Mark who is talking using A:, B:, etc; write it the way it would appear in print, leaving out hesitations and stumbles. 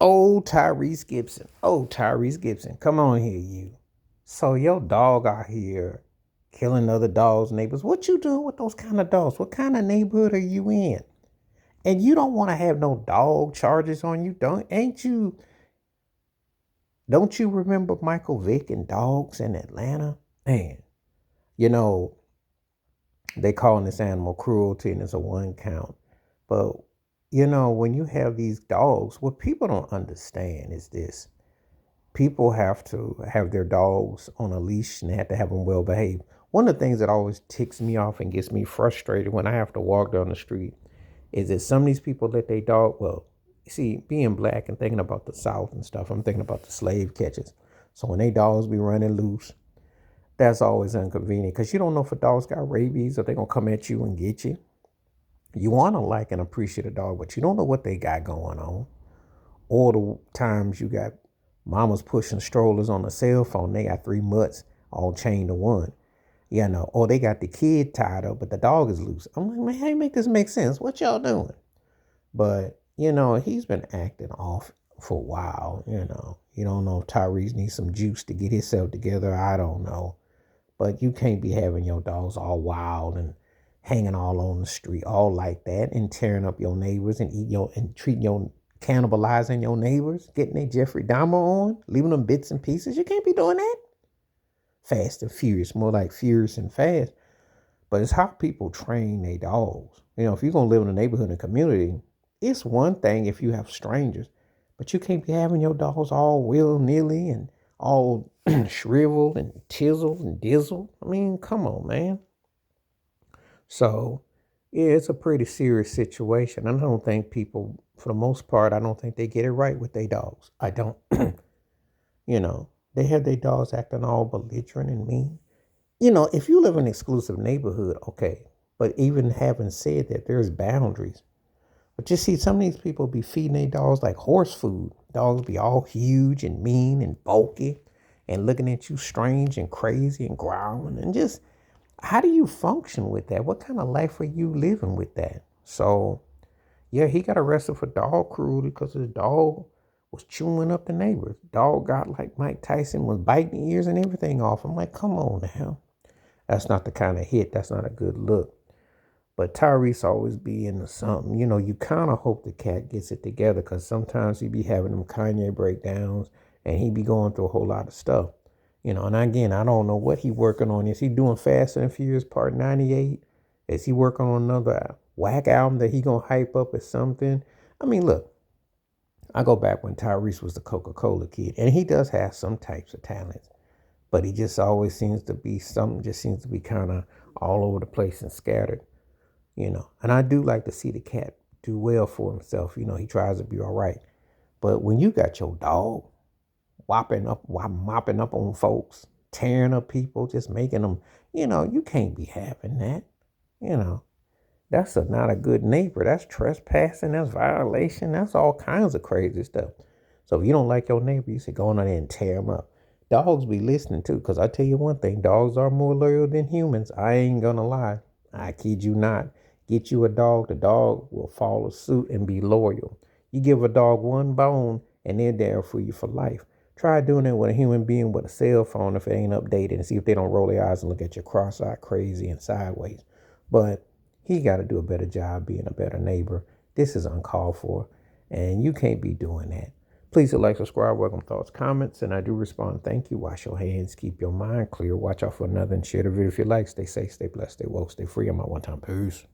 A: Oh, Tyrese Gibson. Oh, Tyrese Gibson. Come on here, you. So your dog out here killing other dogs' neighbors. What you doing with those kind of dogs? What kind of neighborhood are you in? And you don't want to have no dog charges on you, don't you remember Michael Vick and dogs in Atlanta? Man, you know, they calling this animal cruelty and it's a one count. But when you have these dogs, what people don't understand is this. People have to have their dogs on a leash and they have to have them well behaved. One of the things that always ticks me off and gets me frustrated when I have to walk down the street is that some of these people let their dog, well, see, being black and thinking about the South and stuff, I'm thinking about the slave catchers. So when they dogs be running loose, that's always inconvenient because you don't know if a dog's got rabies or they're going to come at you and get you. You want to like and appreciate a dog, but you don't know what they got going on. Or the times you got mamas pushing strollers on a cell phone, they got three mutts all chained to one. Or they got the kid tied up, but the dog is loose. I'm like, man, how you make this make sense? What y'all doing? But, he's been acting off for a while. You don't know if Tyrese needs some juice to get himself together. I don't know. But you can't be having your dogs all wild and hanging all on the street, all like that, and tearing up your neighbors and treating your cannibalizing your neighbors, getting their Jeffrey Dahmer on, leaving them bits and pieces. You can't be doing that. Fast and furious, more like furious and fast. But it's how people train their dogs. If you're gonna live in a neighborhood and community, it's one thing if you have strangers, but you can't be having your dogs all willy-nilly and all shriveled and tizzled and dizzled. I mean, come on, man. So, yeah, it's a pretty serious situation. I don't think people, for the most part, I don't think they get it right with their dogs. I don't. They have their dogs acting all belligerent and mean. If you live in an exclusive neighborhood, okay. But even having said that, there's boundaries. But you see, some of these people be feeding their dogs like horse food. Dogs be all huge and mean and bulky and looking at you strange and crazy and growling and just, how do you function with that? What kind of life are you living with that? So, yeah, he got arrested for dog cruelty because his dog was chewing up the neighbors. Dog got like Mike Tyson, was biting ears and everything off. I'm like, come on now. That's not the kind of hit. That's not a good look. But Tyrese always be into something. You kind of hope the cat gets it together because sometimes he be having them Kanye breakdowns and he be going through a whole lot of stuff. And again, I don't know what he working on. Is he doing Fast and Furious Part 98? Is he working on another whack album that he gonna hype up as something? I mean, look, I go back when Tyrese was the Coca-Cola kid, and he does have some types of talents, but he just always seems to be something, just seems to be kind of all over the place and scattered. And I do like to see the cat do well for himself. He tries to be all right. But when you got your dog mopping up on folks, tearing up people, just making them, you can't be having that. You know, that's not a good neighbor. That's trespassing. That's violation. That's all kinds of crazy stuff. So if you don't like your neighbor, you say go on there and tear them up. Dogs be listening too, because I tell you one thing, dogs are more loyal than humans. I ain't gonna lie. I kid you not. Get you a dog, the dog will follow suit and be loyal. You give a dog one bone and they're there for you for life. Try doing it with a human being with a cell phone if it ain't updated and see if they don't roll their eyes and look at you cross-eyed, crazy, and sideways. But he got to do a better job being a better neighbor. This is uncalled for, and you can't be doing that. Please hit like, subscribe, welcome thoughts, comments, and I do respond. Thank you. Wash your hands. Keep your mind clear. Watch out for another and share the video if you like. Stay safe, stay blessed, stay woke, stay free. I'm out one time. Peace.